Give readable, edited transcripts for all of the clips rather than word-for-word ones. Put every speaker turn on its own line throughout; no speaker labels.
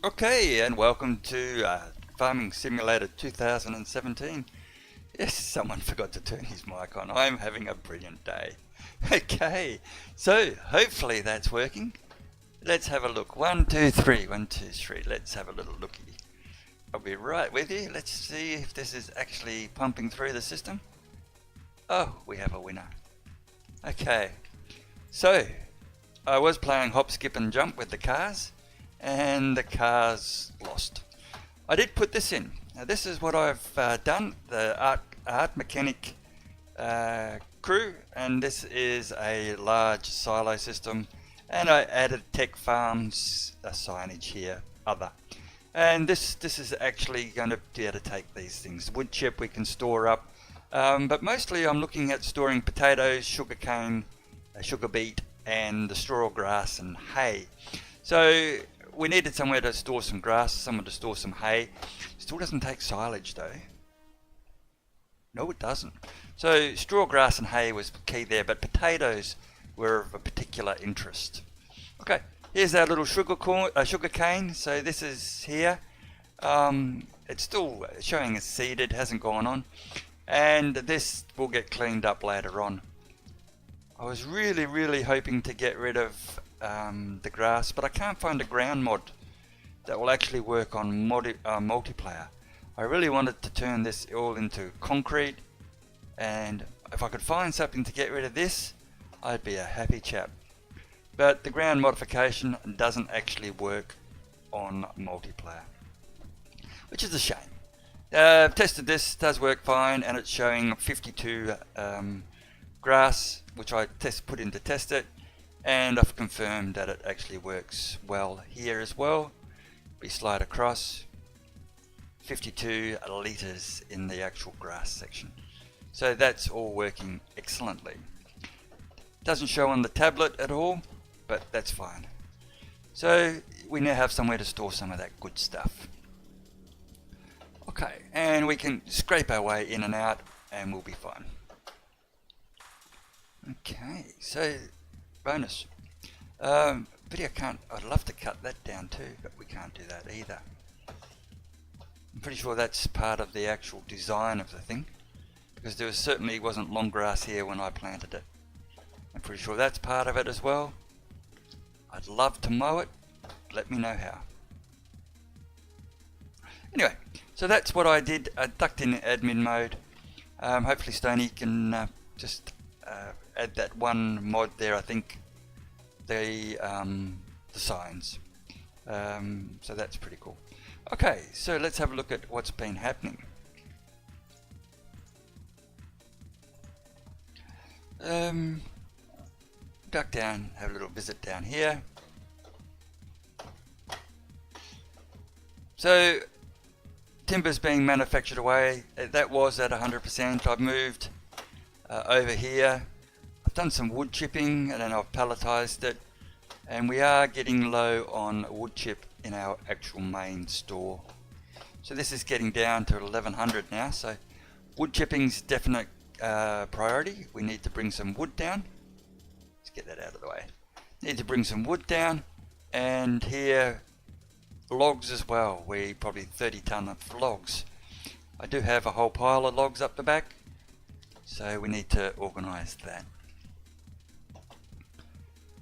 Okay, and welcome to Farming Simulator 2017. Yes, someone forgot to turn his mic on. I'm having a brilliant day. Okay, so hopefully that's working. Let's have a look. 1, 2, 3, 1, 2, 3. Let's have a little looky. I'll be right with you. Let's see if this is actually pumping through the system. Oh, we have a winner. Okay, so I was playing hop, skip and jump with the cars, and the cars lost. I did put this in. Now this is what I've done, the art mechanic crew, and this is a large silo system, and I added tech farms signage here, other. And this is actually going to be able to take these things. Wood chip we can store up, but mostly I'm looking at storing potatoes, sugarcane, sugar beet, and the straw grass and hay. So we needed somewhere to store some grass, somewhere to store some hay. Still doesn't take silage though. No, it doesn't. So straw grass and hay was key there, but potatoes were of a particular interest. Okay, here's our little sugar cane. So this is here. It's still showing as seeded, hasn't gone on, and this will get cleaned up later on. I was really hoping to get rid of the grass, but I can't find a ground mod that will actually work on multiplayer. I really wanted to turn this all into concrete, and if I could find something to get rid of this, I'd be a happy chap. But the ground modification doesn't actually work on multiplayer, which is a shame. I've tested this, does work fine, and it's showing 52 grass, which I put in to test it, and I've confirmed that it actually works well here as well. We slide across 52 litres in the actual grass section, so that's all working excellently. Doesn't show on the tablet at all, but that's fine. So we now have somewhere to store some of that good stuff. Okay, and we can scrape our way in and out and we'll be fine. Okay, so bonus. Video can't, I'd love to cut that down too, but we can't do that either. I'm pretty sure that's part of the actual design of the thing, because there certainly wasn't long grass here when I planted it. I'm pretty sure that's part of it as well. I'd love to mow it, let me know how. Anyway, so that's what I did. I ducked in admin mode. Hopefully Stoney can just add that one mod there, I think, the signs. So that's pretty cool. Okay, so let's have a look at what's been happening. Duck down, have a little visit down here. So timber's being manufactured away. That was at 100%. I've moved over here. I've done some wood chipping and then I've palletized it, and we are getting low on wood chip in our actual main store. So this is getting down to 1100 now, so wood chipping's definite priority. We need to bring some wood down. Let's get that out of the way. Need to bring some wood down, and here logs as well. We probably 30 ton of logs. I do have a whole pile of logs up the back, so we need to organize that.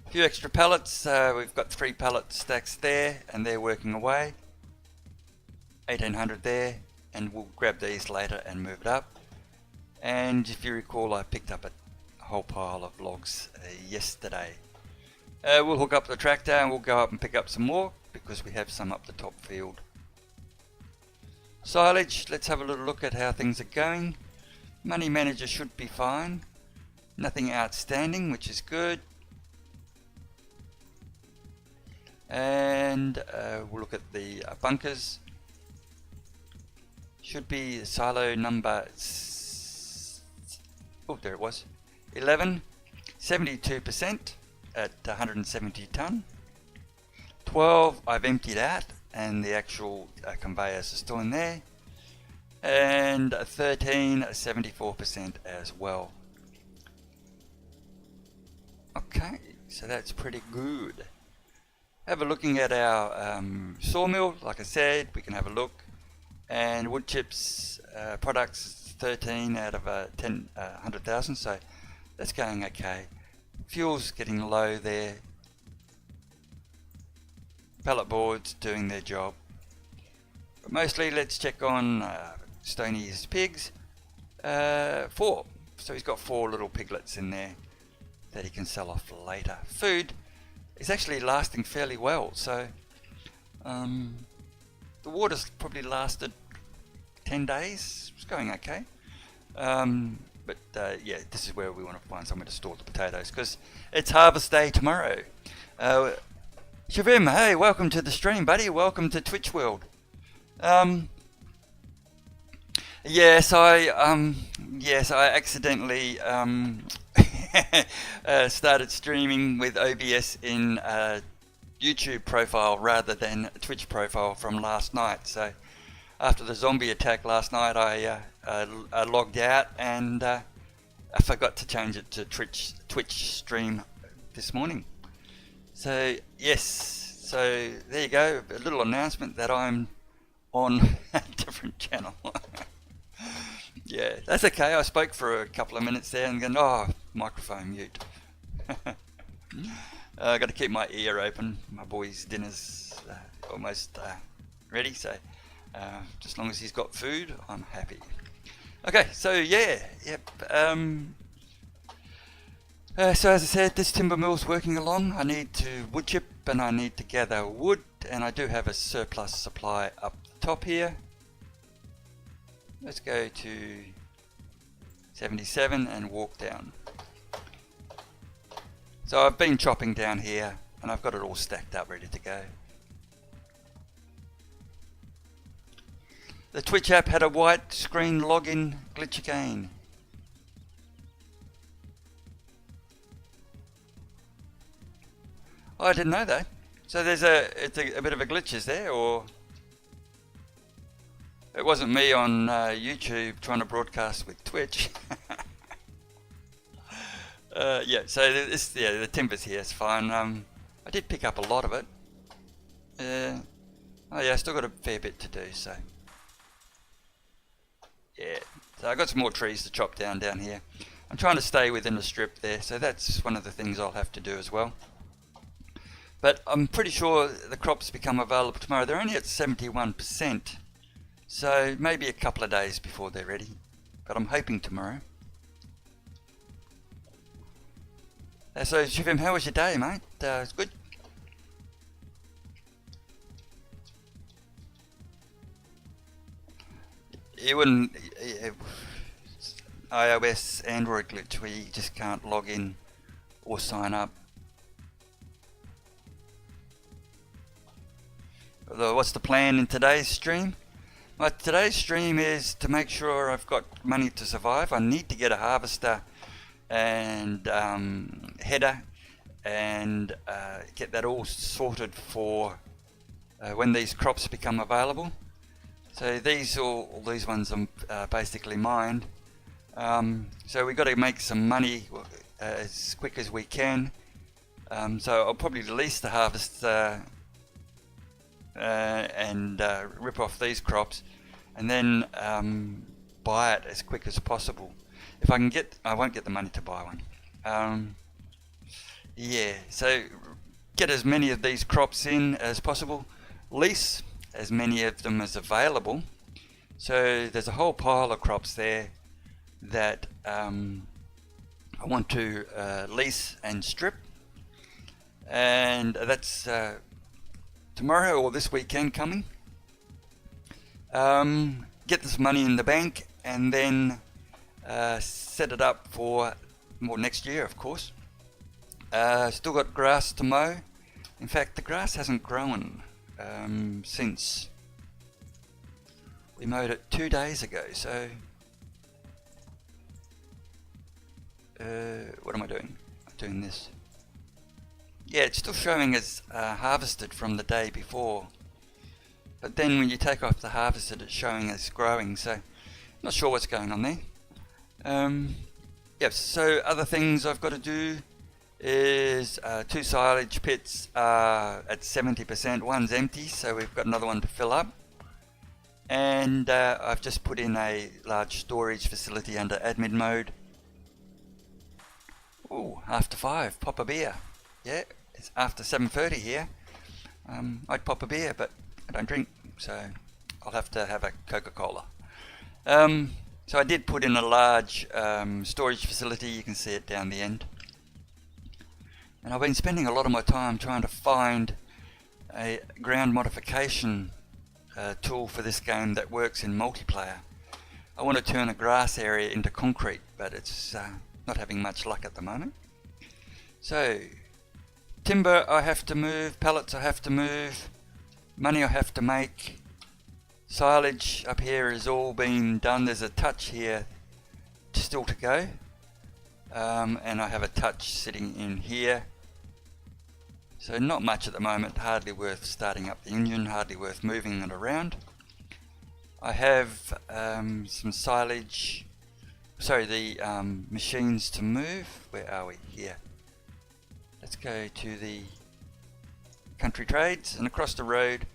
A few extra pallets. We've got 3 pallet stacks there, and they're working away. 1800 there, and we'll grab these later and move it up. And if you recall, I picked up a whole pile of logs yesterday. We'll hook up the tractor and we'll go up and pick up some more, because we have some up the top field. Silage, let's have a little look at how things are going. Money manager should be fine. Nothing outstanding, which is good. And we'll look at the bunkers. Should be silo number, oh there it was, 11, 72% at 170 ton. 12 I've emptied out, and the actual conveyors are still in there. And 13, 74% as well. Okay, so that's pretty good. have a looking at our sawmill. Like I said, we can have a look. And wood chips products 13 out of 100,000, so that's going okay. Fuel's getting low there. Pallet boards doing their job. But mostly let's check on Stoney's pigs. 4. So he's got 4 little piglets in there that he can sell off later. Food is actually lasting fairly well, so the water's probably lasted 10 days. It's going okay. But yeah, this is where we want to find somewhere to store the potatoes, because it's harvest day tomorrow. Shavim, hey, welcome to the stream, buddy. Welcome to Twitch World. Yes, I accidentally started streaming with OBS in YouTube profile rather than a Twitch profile from last night. So after the zombie attack last night, I logged out, and I forgot to change it to Twitch stream this morning. So yes, so there you go, a little announcement that I'm on a different channel. Yeah, that's okay. I spoke for a couple of minutes there and then, oh, microphone mute. I got to keep my ear open. My boy's dinner's almost ready, so just as long as he's got food, I'm happy. Okay, so yeah, yep. So as I said, this timber mill's working along. I need to wood chip and I need to gather wood, and I do have a surplus supply up the top here. Let's go to 77 and walk down. So I've been chopping down here and I've got it all stacked up ready to go. The Twitch app had a white screen login glitch again. Oh, I didn't know that. So there's it's a bit of a glitch, is there, or? It wasn't me on YouTube trying to broadcast with Twitch. Yeah, so the timber's here, it's fine. I did pick up a lot of it. Oh yeah, I still got a fair bit to do, so. Yeah, so I got some more trees to chop down here. I'm trying to stay within the strip there, so that's one of the things I'll have to do as well. But I'm pretty sure the crops become available tomorrow. They're only at 71%. So maybe a couple of days before they're ready, but I'm hoping tomorrow. So Shivim, how was your day, mate? It's good? You wouldn't... iOS, Android glitch where you just can't log in or sign up. Although, what's the plan in today's stream? Well, today's stream is to make sure I've got money to survive. I need to get a harvester and header and get that all sorted for when these crops become available. So all these ones are basically mined. So we've got to make some money as quick as we can. So I'll probably release the harvest and rip off these crops, and then buy it as quick as possible. If I can I won't get the money to buy one. Yeah, so get as many of these crops in as possible, lease as many of them as available. So there's a whole pile of crops there that I want to lease and strip, and that's tomorrow or this weekend coming. Get this money in the bank and then set it up for more next year, of course. Still got grass to mow. In fact, the grass hasn't grown since we mowed it 2 days ago. So what am I doing? I'm doing this. Yeah, it's still showing as harvested from the day before, but then when you take off the harvested, it's showing as growing, so not sure what's going on there. Yeah, so other things I've got to do is 2 silage pits are at 70%, one's empty, so we've got another one to fill up. And I've just put in a large storage facility under admin mode. Ooh, after 5, pop a beer. Yeah, it's after 7:30 here. I'd pop a beer, but I don't drink, so I'll have to have a Coca-Cola. So I did put in a large storage facility. You can see it down the end. And I've been spending a lot of my time trying to find a ground modification tool for this game that works in multiplayer. I want to turn a grass area into concrete, but it's not having much luck at the moment. So, timber I have to move, pallets I have to move, money I have to make, silage up here is all been done. There's a touch here still to go, and I have a touch sitting in here. So not much at the moment, hardly worth starting up the engine, hardly worth moving it around. I have some silage, sorry, the machines to move. Where are we? Here. Let's go to the country trades and across the road,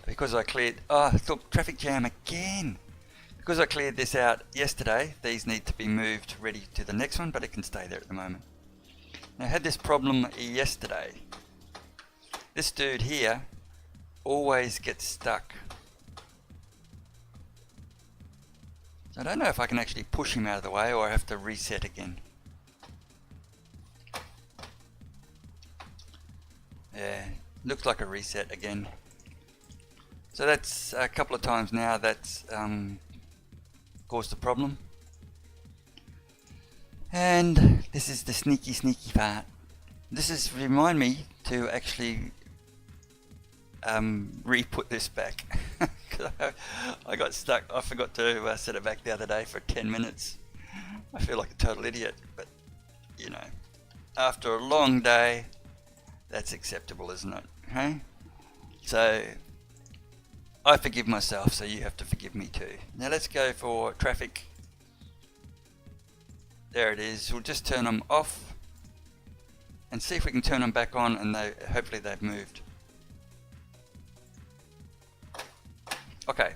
because I cleared, look, traffic jam again. Because I cleared this out yesterday, these need to be moved ready to the next one, but it can stay there at the moment. Now I had this problem yesterday. This dude here always gets stuck. So I don't know if I can actually push him out of the way or I have to reset again. Yeah, looks like a reset again. So that's a couple of times now that's caused a problem. And this is the sneaky part. This is remind me to actually re-put this back. I got stuck. I forgot to set it back the other day for 10 minutes. I feel like a total idiot, but you know, after a long day, that's acceptable, isn't it? Hey? So I forgive myself, so you have to forgive me too. Now let's go for traffic. There it is. We'll just turn them off and see if we can turn them back on, and hopefully they've moved. Okay,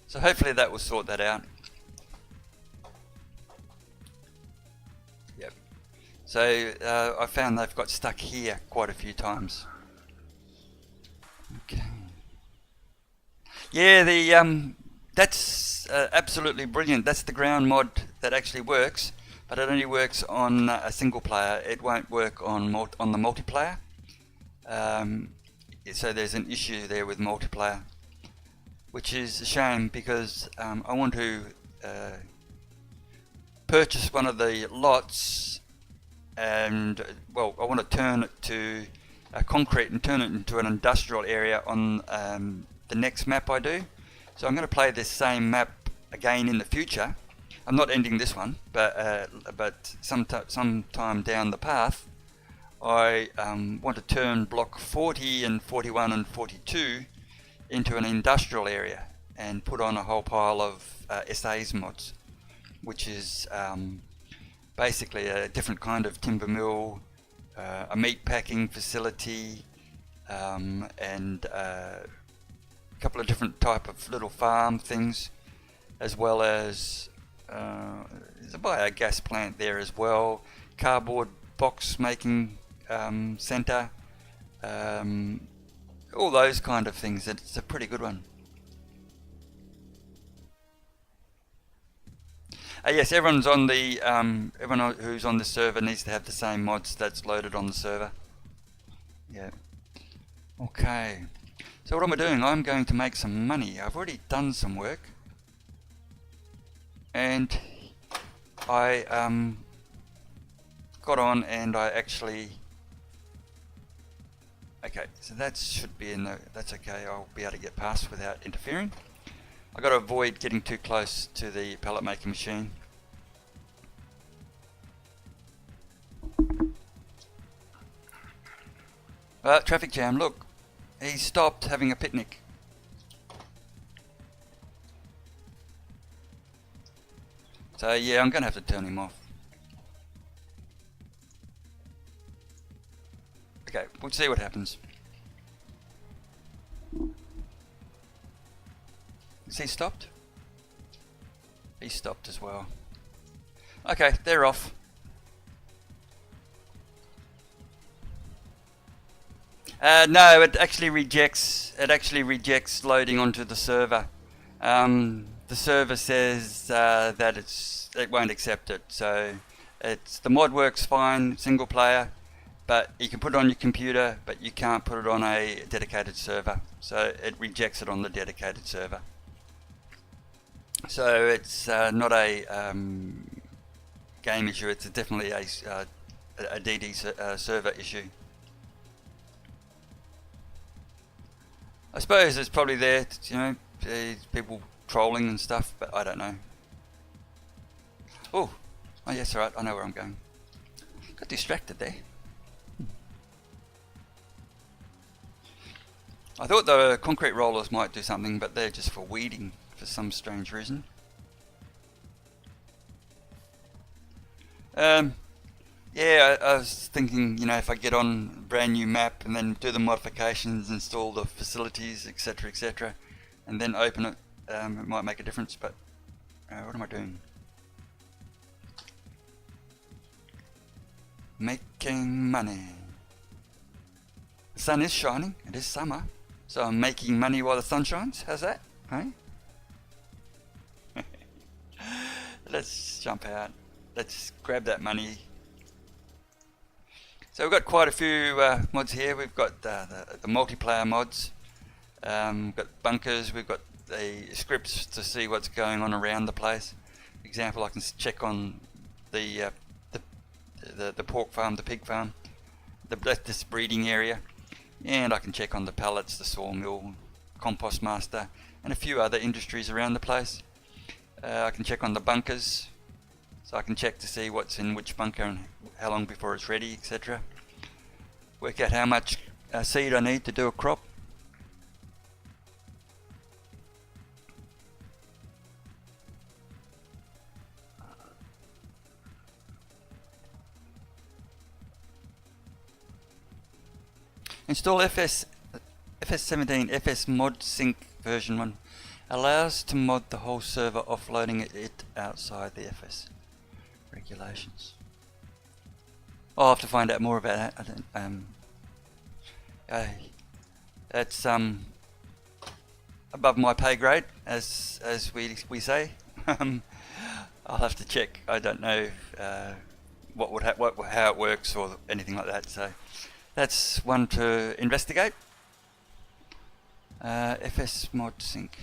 so hopefully that will sort that out. Yep. So I found they've got stuck here quite a few times. Okay. Yeah, that's absolutely brilliant. That's the ground mod that actually works, but it only works on a single player. It won't work on the multiplayer. So there's an issue there with multiplayer, which is a shame, because I want to purchase one of the lots, and well, I want to turn it to concrete and turn it into an industrial area on the next map I do. So I'm going to play this same map again in the future. I'm not ending this one, but sometime down the path, I want to turn block 40 and 41 and 42 into an industrial area and put on a whole pile of SA's mods, which is basically a different kind of timber mill, a meat packing facility, and a couple of different type of little farm things, as well as there's a biogas plant there as well, cardboard box making center, all those kind of things. It's a pretty good one. Yes, everyone's on the everyone who's on the server needs to have the same mods that's loaded on the server. Yeah. Okay. So what am I doing? I'm going to make some money. I've already done some work, and I got on and I actually. Okay, so that should be in the. That's okay. I'll be able to get past without interfering. I got to avoid getting too close to the pallet making machine. Traffic jam. Look, he stopped having a picnic. So yeah, I'm going to have to turn him off. we'll see what happens. Is he stopped? He stopped as well. Okay, they're off. No, it actually rejects loading onto the server. The server says that it won't accept it. So the mod works fine, single player, but you can put it on your computer, but you can't put it on a dedicated server. So it rejects it on the dedicated server. So it's not a game issue. It's definitely a DD server issue. I suppose it's probably there, you know, people trolling and stuff, but I don't know. Oh yes, alright, I know where I'm going. Got distracted there. I thought the concrete rollers might do something, but they're just for weeding for some strange reason. Yeah, I was thinking, you know, if I get on a brand new map and then do the modifications, install the facilities, etc., and then open it, it might make a difference. But what am I doing? Making money. The sun is shining. It is summer, so I'm making money while the sun shines. How's that? Hey? Let's jump out. Let's grab that money. So we've got quite a few mods here. We've got the multiplayer mods. We've got bunkers. We've got the scripts to see what's going on around the place. For example, I can check on the pork farm, the pig farm, this breeding area, and I can check on the pallets, the sawmill, compost master, and a few other industries around the place. I can check on the bunkers, so I can check to see what's in which bunker and how long before it's ready, etc. Work out how much seed I need to do a crop. Install FS17 FS Mod Sync version 1. Allows to mod the whole server, offloading it outside the FS regulations. I'll have to find out more about that. I don't. That's above my pay grade, as we say. I'll have to check. I don't know how it works or anything like that. So that's one to investigate. FS Mod Sync.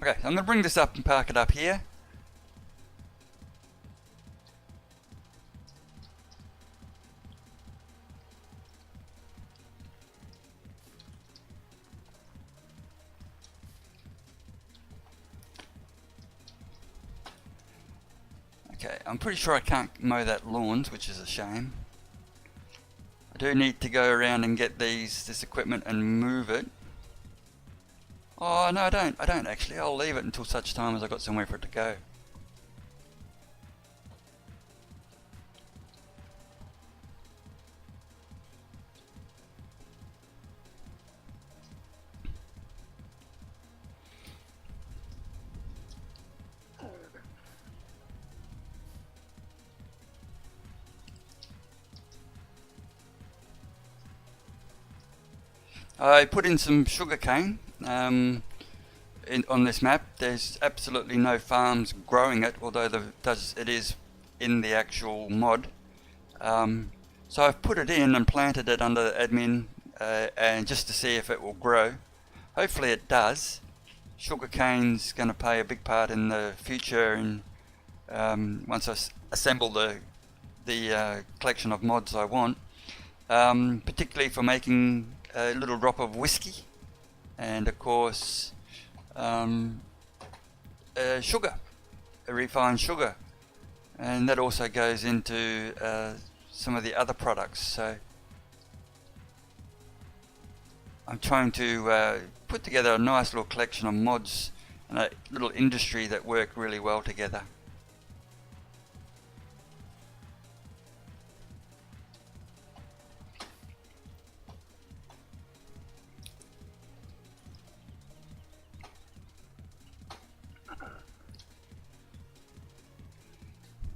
Okay, I'm going to bring this up and park it up here. Okay, I'm pretty sure I can't mow that lawns, which is a shame. I do need to go around and get this equipment and move it. Oh no, I don't actually. I'll leave it until such time as I got somewhere for it to go. I put in some sugarcane on this map. There's absolutely no farms growing it, although it is in the actual mod. So I've put it in and planted it under admin, and just to see if it will grow. Hopefully it does. Sugarcane's going to play a big part in the future, and once I assemble the collection of mods I want, particularly for making a little drop of whiskey, and of course sugar, refined sugar, and that also goes into some of the other products. So I'm trying to put together a nice little collection of mods and a little industry that work really well together.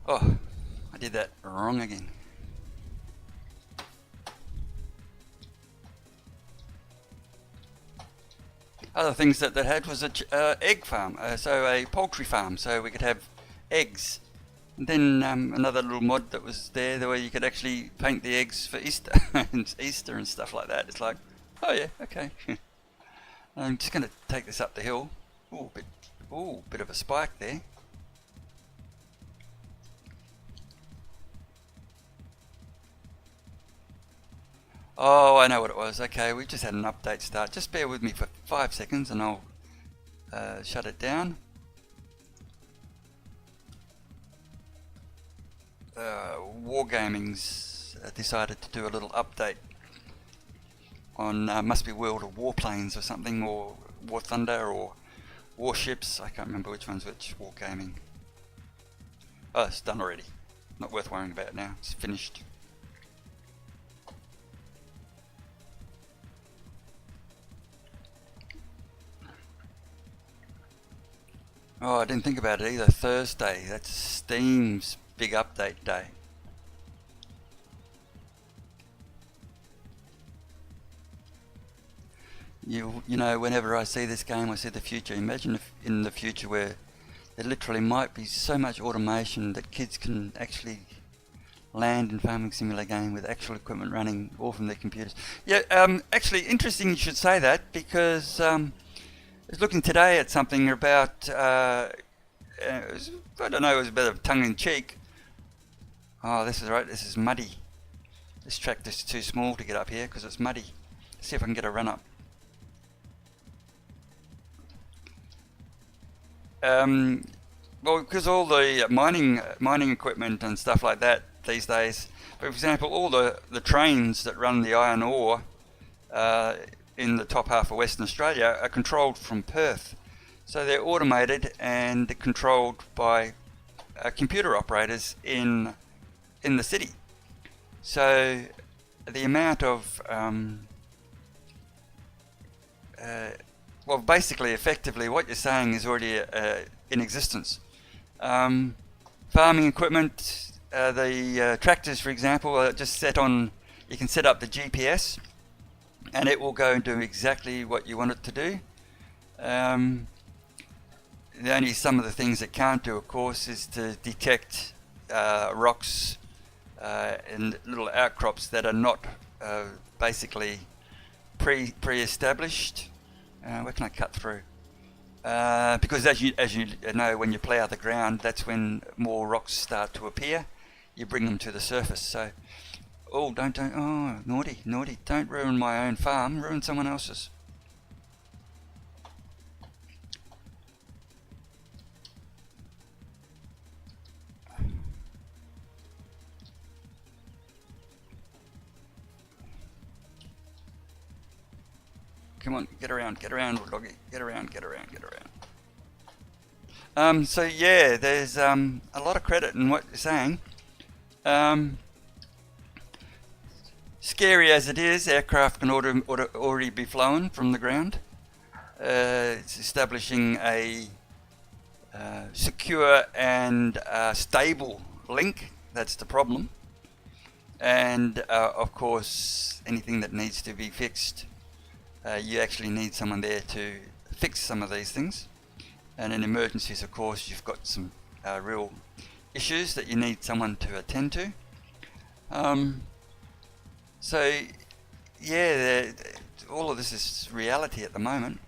Oh, I did that wrong again. Other things that had was a egg farm, so a poultry farm, so we could have eggs. And then another little mod that was there where you could actually paint the eggs for Easter and Easter and stuff like that. It's like, oh yeah, okay. I'm just going to take this up the hill. Bit of a spike there. Oh, I know what it was. Okay, we just had an update start. Just bear with me for 5 seconds and I'll shut it down. Wargaming's decided to do a little update on must be World of Warplanes or something, or War Thunder or Warships. I can't remember which one's which. Wargaming. Oh, it's done already. Not worth worrying about now. It's finished. Oh, I didn't think about it either. Thursday, that's Steam's big update day. You know, whenever I see this game, I see the future. Imagine if in the future where there literally might be so much automation that kids can actually land in Farming Simulator game with actual equipment running all from their computers. Yeah, actually interesting you should say that, because I was looking today at something about, I don't know, it was a bit of tongue-in-cheek. Oh, this is right, this is muddy. This tractor's too small to get up here because it's muddy. Let's see if I can get a run up. Well, because all the mining equipment and stuff like that these days, for example, all the trains that run the iron ore in the top half of Western Australia are controlled from Perth. So they're automated and controlled by computer operators in the city. So the amount of well, basically, effectively, what you're saying is already in existence. Farming equipment, the tractors, for example, are just set on. You can set up the GPS, and it will go and do exactly what you want it to do. The only some of the things it can't do, of course, is to detect rocks and little outcrops that are not basically pre-established. Where can I cut through? Because as you know, when you plough the ground, that's when more rocks start to appear. You bring them to the surface. So, oh, don't, oh, naughty, don't ruin my own farm, ruin someone else's. Come on, get around, doggy. Get around. So yeah, there's a lot of credit in what you're saying. Scary as it is, aircraft can already be flown from the ground. It's establishing a secure and stable link. That's the problem. And of course, anything that needs to be fixed, you actually need someone there to fix some of these things. And in emergencies, of course, you've got some real issues that you need someone to attend to. So yeah, all of this is reality at the moment.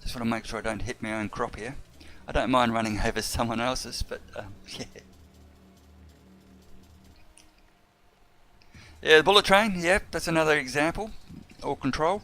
Just want to make sure I don't hit my own crop here. I don't mind running over someone else's, but yeah. Yeah, the bullet train, yep, that's another example, all controlled.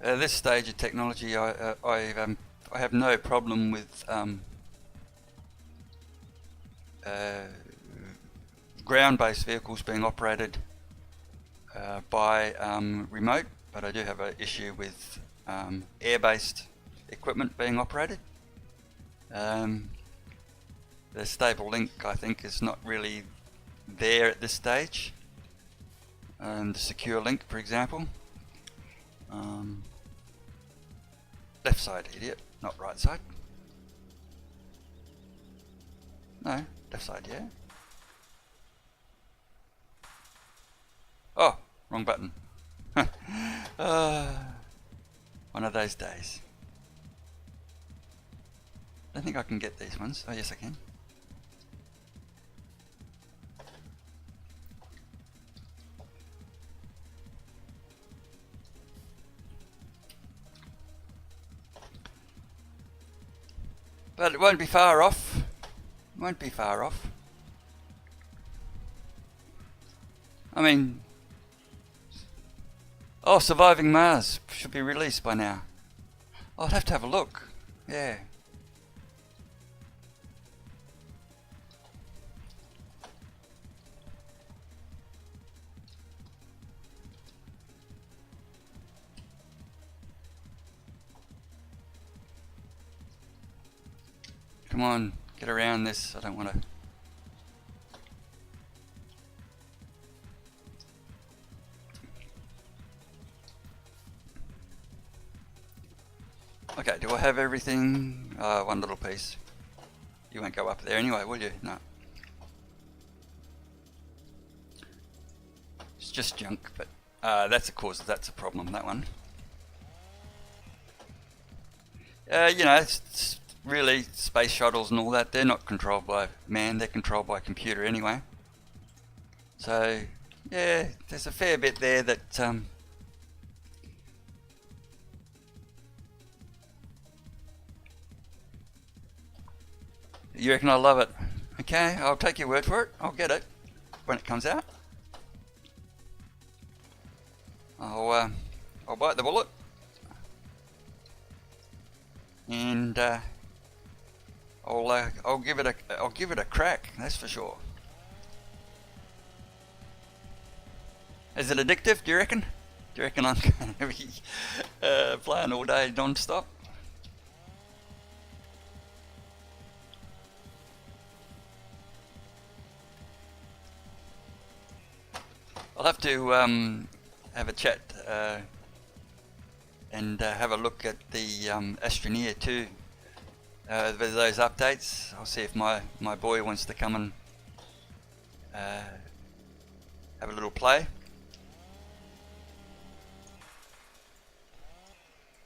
At this stage of technology, I have no problem with ground-based vehicles being operated by remote, but I do have an issue with air-based equipment being operated. The stable link, I think, is not really there at this stage. The secure link, for example. Left side, idiot, not right side. No, left side, yeah. Oh, wrong button. One of those days. I don't think I can get these ones. Oh, yes, I can. But it won't be far off. It won't be far off. I mean, oh, Surviving Mars should be released by now. I'll have to have a look. Yeah. Come on, get around this. I don't want to. Okay, do I have everything? One little piece. You won't go up there anyway, will you? No. It's just junk, but that's of course, that's a problem, that one. You know, it's really space shuttles and all that, they're not controlled by man, they're controlled by computer anyway. So, yeah, there's a fair bit there that you reckon I love it? Okay, I'll take your word for it. I'll get it when it comes out. I'll bite the bullet, and I'll give it a crack. That's for sure. Is it addictive? Do you reckon? Do you reckon I'm going to be playing all day non-stop? I'll have to have a chat and have a look at the Astroneer 2 with those updates. I'll see if my boy wants to come and have a little play.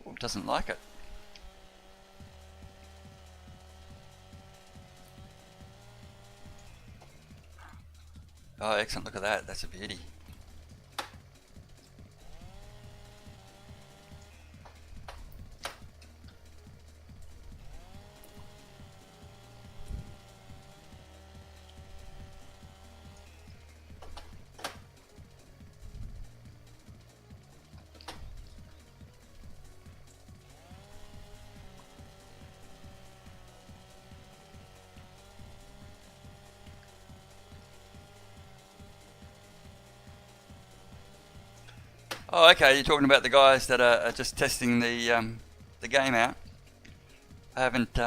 Oh, doesn't like it. Oh, excellent, look at that, that's a beauty. Oh, okay. You're talking about the guys that are just testing the game out. I haven't.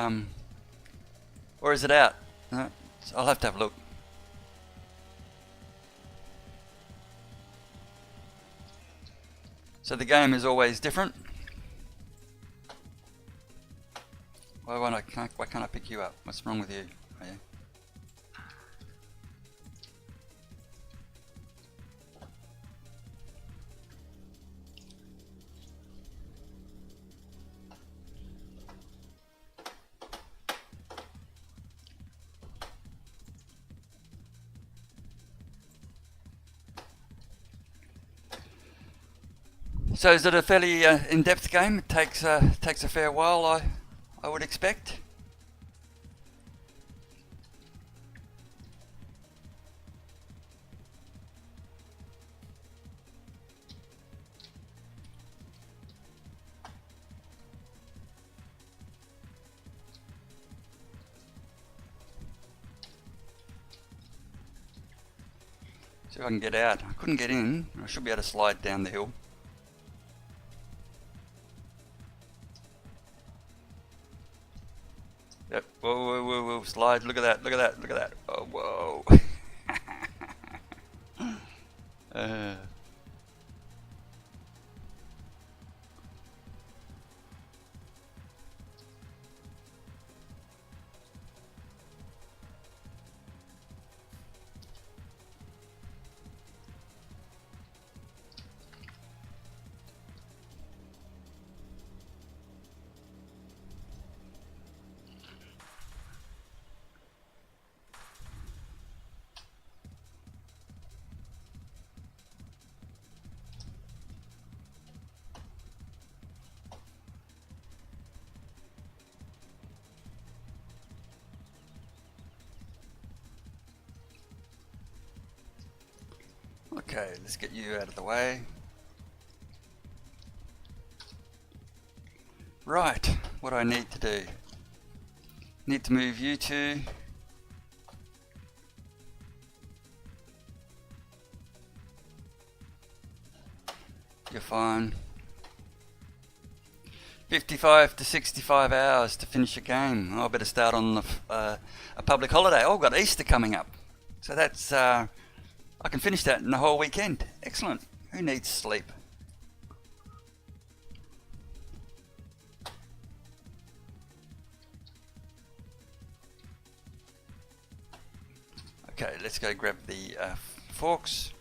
Or is it out? No, I'll have to have a look. So the game is always different. Why can't I pick you up? What's wrong with you? Oh, yeah. So is it a fairly in-depth game? It takes a fair while, I would expect. See if I can get out. I couldn't get in. I should be able to slide down the hill. Yep. Whoa, whoa, whoa, whoa. Slide. Look at that. Look at that. Look at that. Oh, whoa. Okay, let's get you out of the way. Right, what do I need to do? Need to move you two. You're fine. 55 to 65 hours to finish a game. Oh, I better start on the, a public holiday. Oh, I've got Easter coming up. So that's, I can finish that in the whole weekend. Excellent. Who needs sleep? Okay, let's go grab the forks.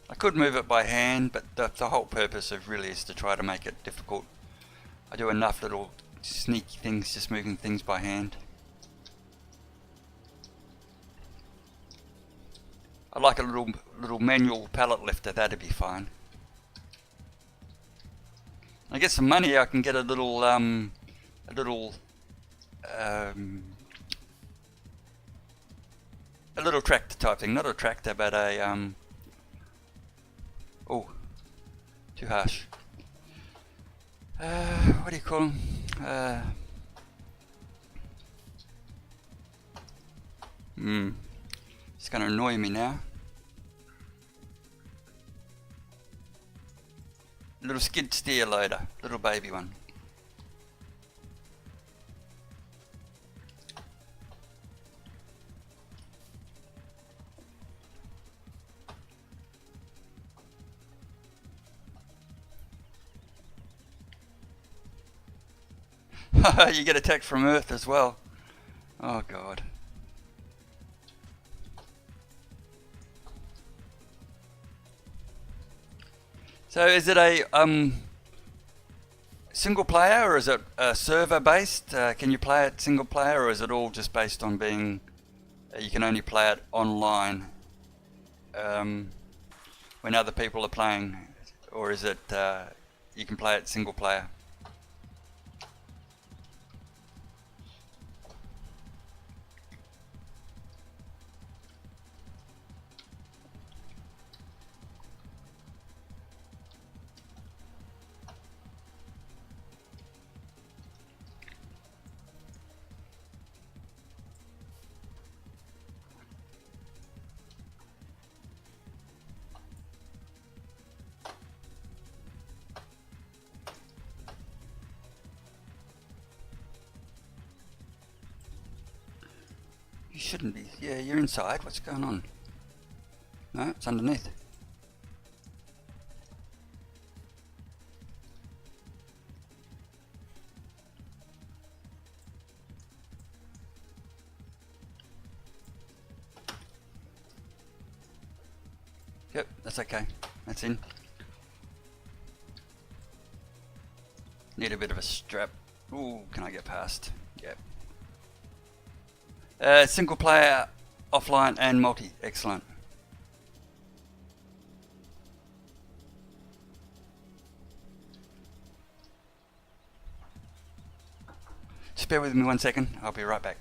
I could move it by hand, but the whole purpose of really is to try to make it difficult. I do enough little sneaky things just moving things by hand. I like a little manual pallet lifter, that'd be fine. I get some money, I can get a little tractor type thing, not a tractor, but a oh, too harsh. What do you call them? It's going to annoy me now. Little skid steer loader, little baby one. You get attacked from Earth as well. Oh God. So is it a single player, or is it server based? Can you play it single player, or is it all just based on being you can only play it online when other people are playing, or is it you can play it single player? You shouldn't be. Yeah, you're inside. What's going on? No, it's underneath. Yep, that's okay. That's in. Need a bit of a strap. Ooh, can I get past? Yep. Single player, offline and multi. Excellent. Just bear with me 1 second. I'll be right back.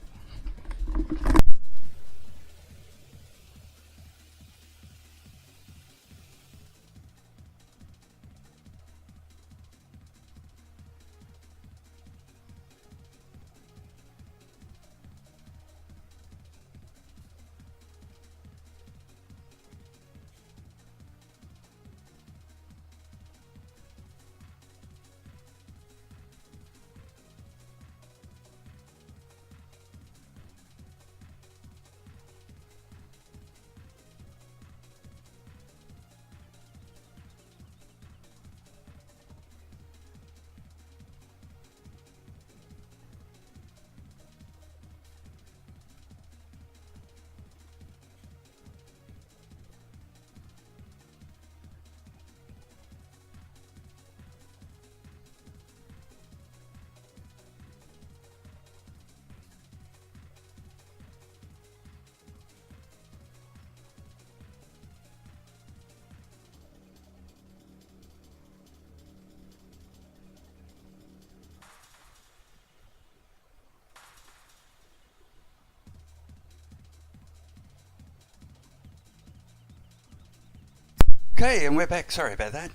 Okay, and we're back. Sorry about that.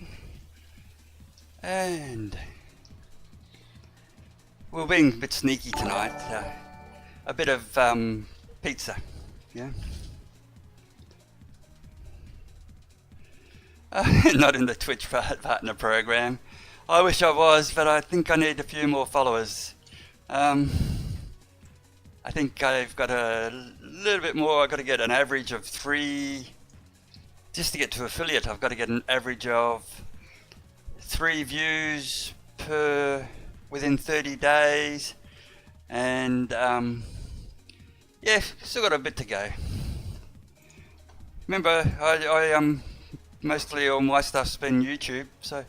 And we're being a bit sneaky tonight. A bit of pizza, yeah. Not in the Twitch partner program. I wish I was, but I think I need a few more followers. I think I've got a little bit more. I've got to get an average of 3. Just to get to affiliate, I've got to get an average of 3 views per within 30 days. And yeah, still got a bit to go. Remember, I mostly all my stuff's been YouTube. So,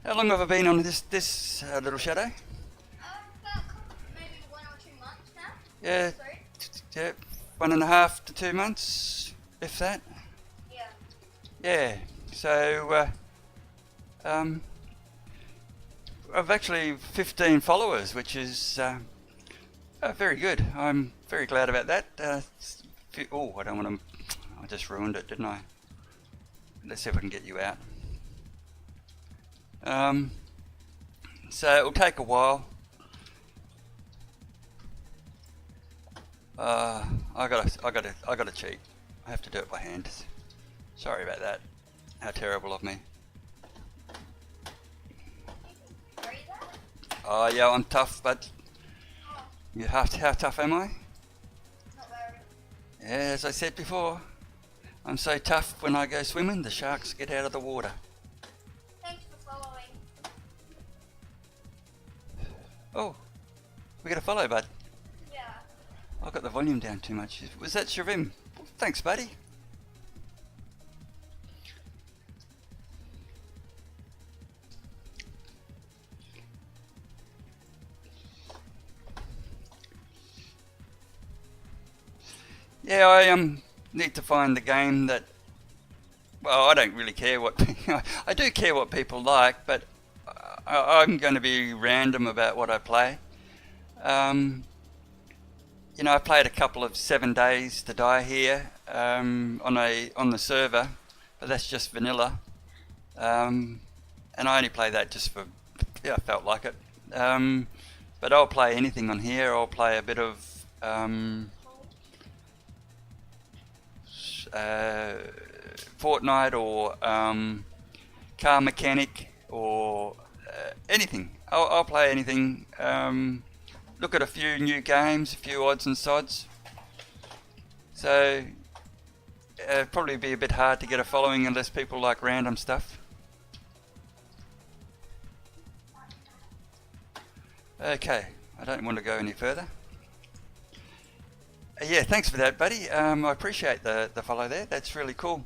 how long have I been on this Little Shadow?
About maybe 1 or 2 months now.
Yeah, yeah, 1.5 to 2 months, if that.
Yeah.
Yeah. So, I've actually 15 followers, which is very good. I'm very glad about that. Oh, I don't want to. I just ruined it, didn't I? Let's see if I can get you out. So it'll take a while. I gotta cheat. I have to do it by hand. Sorry about that. How terrible of me.
Are you there?
Oh yeah, I'm tough, but how tough am I?
Not very.
Yeah, as I said before, I'm so tough when I go swimming, the sharks get out of the water.
Thanks for following.
Oh, we got a follow, bud.
Yeah.
I've got the volume down too much. Was that Shavim? Thanks, buddy. Yeah, I need to find the game that. Well, I don't really care what. I do care what people like, but I'm going to be random about what I play. You know, I played a couple of 7 Days to Die here on the server, but that's just vanilla. And I only play that just for, yeah, I felt like it. But I'll play anything on here. I'll play a bit of Fortnite or Car Mechanic or anything. I'll play anything. Look at a few new games, a few odds and sods. So it'd probably be a bit hard to get a following unless people like random stuff. Okay, I don't want to go any further. Yeah, thanks for that, buddy. I appreciate the follow there. That's really cool.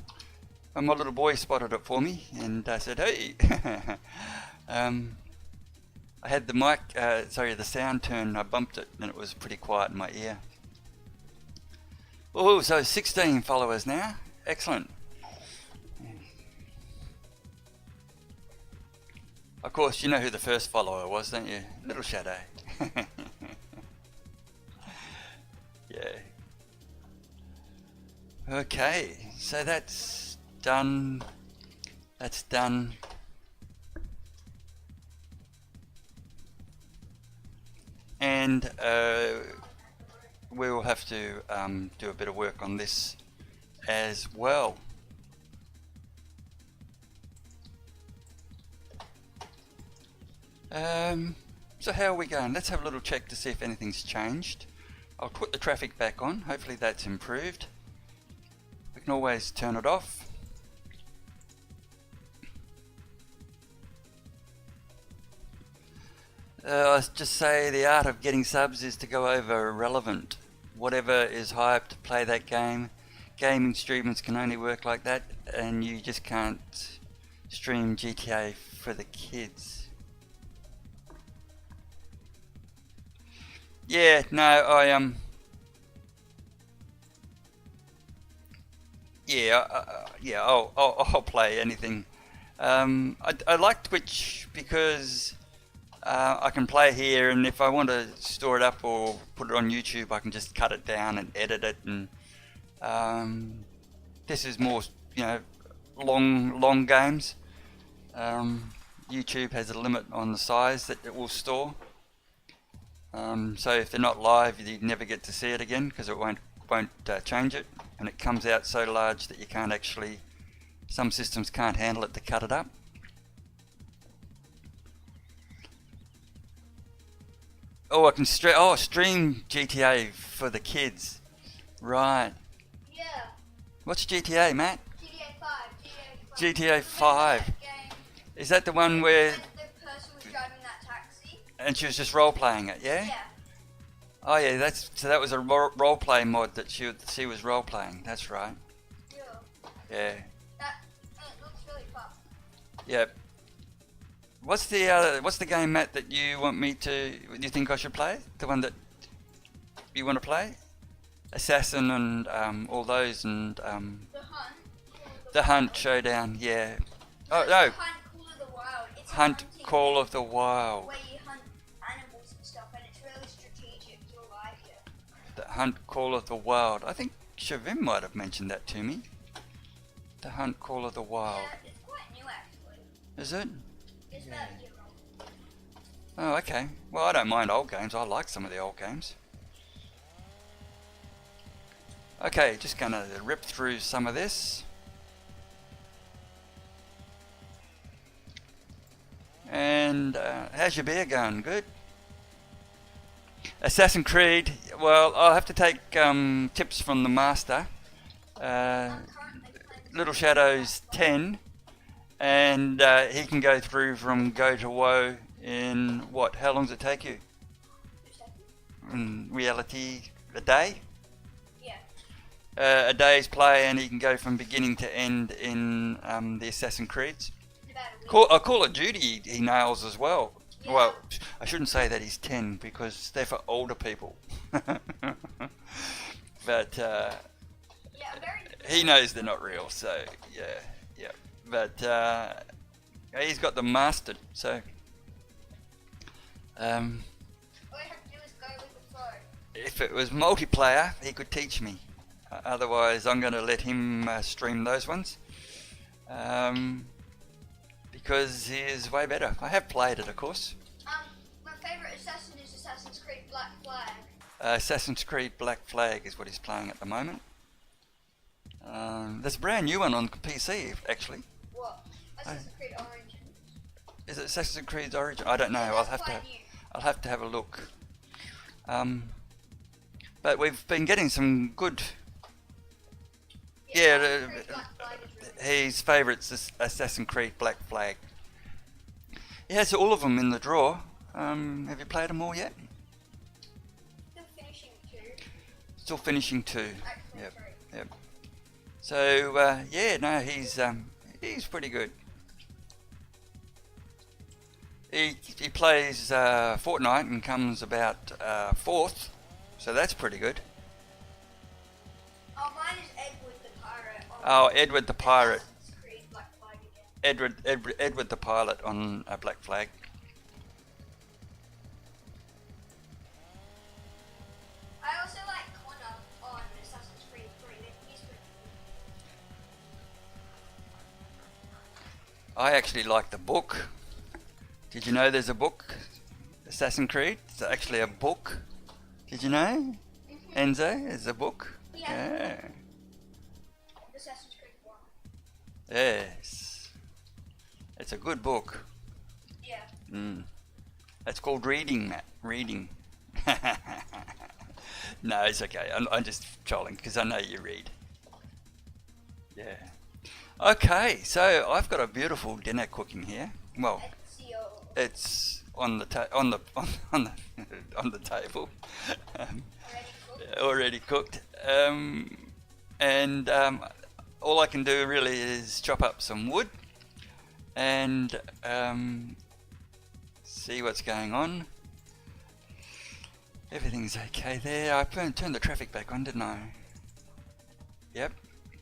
My little boy spotted it for me and I said, hey. I had the mic, the sound turned, I bumped it and it was pretty quiet in my ear. Oh, so 16 followers now. Excellent. Of course, you know who the first follower was, don't you? Little Shadow. Yeah. Okay, so that's done. That's done. And we'll have to do a bit of work on this as well. So how are we going? Let's have a little check to see if anything's changed. I'll put the traffic back on. Hopefully that's improved. We can always turn it off. I just say the art of getting subs is to go over irrelevant. Whatever is hyped to play that game. Gaming streamers can only work like that, and you just can't stream GTA for the kids. Yeah, no, I'll play anything. I like Twitch because I can play here, and if I want to store it up or put it on YouTube, I can just cut it down and edit it. And this is more, you know, long games. YouTube has a limit on the size that it will store. So if they're not live, you never get to see it again because it won't change it, and it comes out so large that you can't actually. Some systems can't handle it to cut it up. Oh, I can stream GTA for the kids. Right.
Yeah.
What's GTA, Matt?
GTA 5.
GTA 5. Is that the one where
The person was driving that taxi.
and she was just role playing it? Yeah.
Yeah.
Oh yeah, that was a role play mod that she was role playing. That's right. Yeah.
It looks really fun.
Yeah. What's the game, Matt, that you want me to? You think I should play? The one that you want to play? Assassin and all those and
The Hunt.
the Hunt Showdown. Yeah. Oh no.
The Hunt Call of the Wild. It's a
Hunt
hunting
Call
game
of the Wild.
where you hunt animals and stuff, and it's really strategic. You'll like it.
The Hunt Call of the Wild. I think Shavim might have mentioned that to me. The Hunt Call of the Wild.
Yeah, it's quite new actually.
Is it?
It's about a year old.
Oh, okay. Well, I don't mind old games. I like some of the old games. Okay, just gonna rip through some of this. And how's your beer going? Good? Assassin's Creed, well, I'll have to take tips from the master. LittleShadows 10, and he can go through from go to woe in what? How long does it take you? In reality, a day?
Yeah.
A day's play, and he can go from beginning to end in the Assassin's Creeds. Call of Duty he nails as well.
Yeah.
Well, I shouldn't say that he's 10 because they're for older people. But
Yeah, I'm very.
he knows they're not real, so yeah. But he's got them mastered, so
All you have to do is go with the flow.
if it was multiplayer, he could teach me. Otherwise, I'm going to let him stream those ones. Because he is way better. I have played it, of course.
My favourite assassin is Assassin's Creed Black Flag.
Assassin's Creed Black Flag is what he's playing at the moment. There's a brand new one on PC, actually.
What? Assassin's Creed Origins.
Is it Assassin's Creed Origin? I don't know.
Yeah,
I'll
that's
have to.
quite new.
I'll have to have a look. But we've been getting some good. Yeah,
Assassin's Creed Black Flag is really good.
his favourite's Assassin's Creed Black Flag. He has all of them in the drawer. Have you played them all yet?
Still finishing 2.
Still finishing 2.
Actually,
Yep.
3.
Yep. So yeah, no, he's pretty good. He plays Fortnite and comes about 4th, so that's pretty good.
Oh, mine is Edward the Pirate.
Oh, Edward the Pirate.
Assassin's Creed Black Flag again.
Edward the Pilot on Black Flag.
I also like Connor on Assassin's Creed 3. He's pretty good.
I actually like the book. Did you know there's a book? Assassin's Creed? It's actually a book. Did you know? Enzo is a book.
Yeah. Assassin's Creed 1.
Yes. It's a good book.
Yeah.
It's called reading, Matt. Reading. No, it's okay. I'm just trolling because I know you read. Yeah. Okay, so I've got a beautiful dinner cooking here. Well,
Ezio.
it's on the on the table,
Already cooked.
already cooked. And all I can do really is chop up some wood and see what's going on. Everything's okay there. I turned the traffic back on, didn't I? Yep.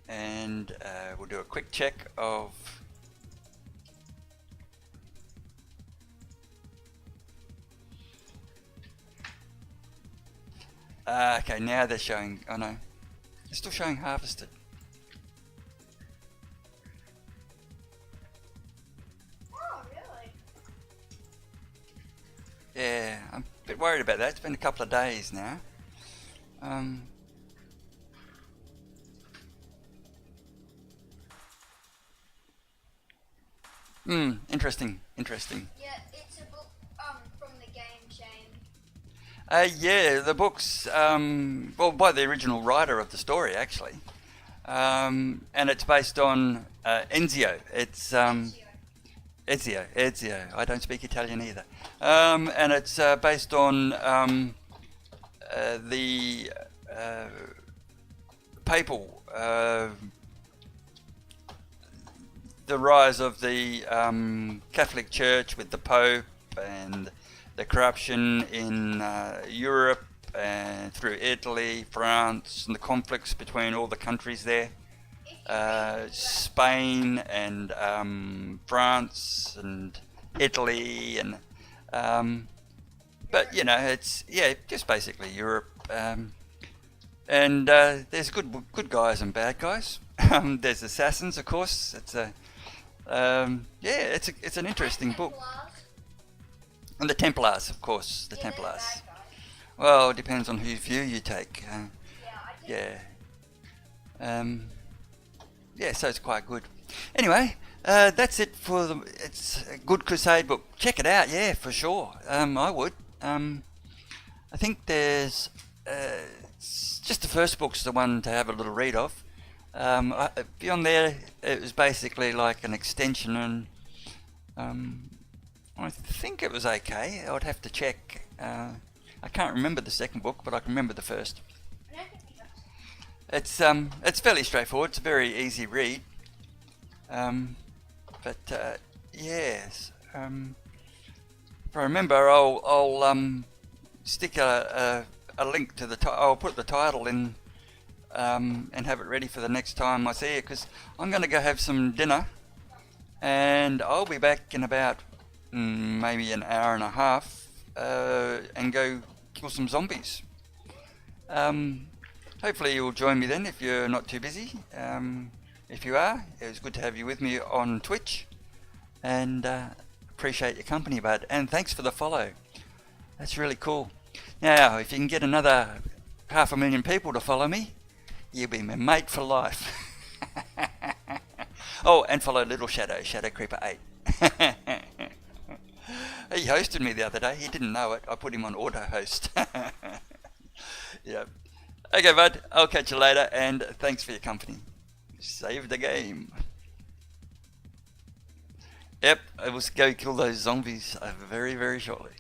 And we'll do a quick check of okay, now they're showing, oh no, they're still showing harvested. Yeah, I'm a bit worried about that. It's been a couple of days now. Interesting.
Yeah, it's a book from the game, Shane.
Yeah, the book's well, by the original writer of the story, actually, and it's based on Enzio. It's Ezio. I don't speak Italian either, and it's based on the papal, the rise of the Catholic Church with the Pope and the corruption in Europe and through Italy, France, and the conflicts between all the countries there, Spain and France and Italy, and but you know, it's just basically Europe, and there's good guys and bad guys. There's assassins, of course. It's a it's an interesting book. And the Templars, of course, the Templars. Well, it depends on whose view you take. So it's quite good. Anyway, that's it for it's a good crusade book. Check it out, yeah, for sure. I would. I think there's just the first book's the one to have a little read of. Beyond there, it was basically like an extension, and I think it was okay. I would have to check. I can't remember the second book, but I can remember the first. It's fairly straightforward. It's a very easy read. Yes. If I remember, I'll stick a link to the. I'll put the title in. And have it ready for the next time I see it, because I'm going to go have some dinner, and I'll be back in about maybe an hour and a half, and go kill some zombies. Hopefully you'll join me then if you're not too busy. If you are, it was good to have you with me on Twitch, and appreciate your company, bud, and thanks for the follow. That's really cool. Now, if you can get another 500,000 people to follow me, you'll be my mate for life. Oh, and follow LittleShadow Shadowcreeper8. He hosted me the other day. He didn't know it. I put him on auto host. Yeah. Okay, bud. I'll catch you later, and thanks for your company. Save the game. Yep, I will go kill those zombies very, very shortly.